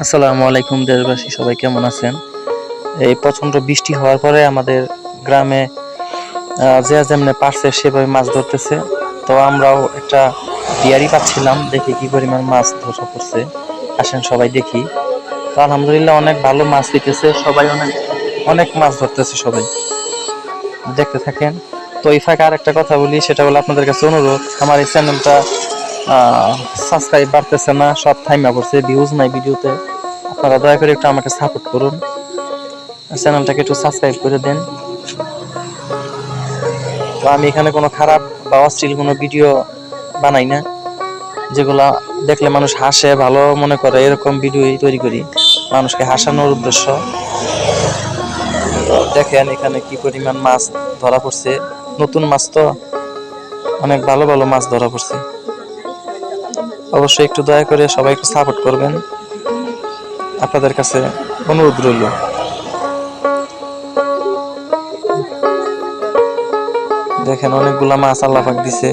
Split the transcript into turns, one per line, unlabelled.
আসসালামু আলাইকুম দেশবাসী, সবাই কেমন আছেন? এই প্রচন্ড বৃষ্টি হওয়ার পরে আমাদের গ্রামে যে যেমনে পারছে সেভাবে মাছ ধরতেছে। তো আমরাও একটা ডিয়ারি পাচ্ছিলাম, দেখি কি পরিমাণ মাছ ধরা পড়ছে। আসেন সবাই দেখি। তো আলহামদুলিল্লাহ অনেক ভালো মাছ দিতেছে, সবাই অনেক অনেক মাছ ধরতেছে, সবাই দেখতে থাকেন। তো এই ফাঁকে আর একটা কথা বলি, সেটা হলো আপনাদের কাছে অনুরোধ, আমার এই চ্যানেলটা সাবস্ক্রাইব বাড়তেছে না, সব থাইমা পড়ছে, ভিউজ নাই ভিডিওতে। আপনারা দয়া করে একটু আমাকে সাপোর্ট করুন, চ্যানেলটাকে একটু সাবস্ক্রাইব করে দেন। তো আমি এখানে কোনো খারাপ বা অশ্লীল কোনো ভিডিও বানাই না, যেগুলা দেখলে মানুষ হাসে, ভালো মনে করে, এরকম ভিডিওই তৈরি করি, মানুষকে হাসানোর উদ্দেশ্য। দেখেন এখানে কি পরিমাণ মাছ ধরা পড়ছে, নতুন মাছ তো, অনেক ভালো ভালো মাছ ধরা পড়ছে। অবশ্যই একটু দয়া করে সবাই একটু সাপোর্ট করবেন, আপনাদের কাছে অনুরোধ রইল। দেখেন অনেকগুলা মাছ আল্লাহ পাক দিছে।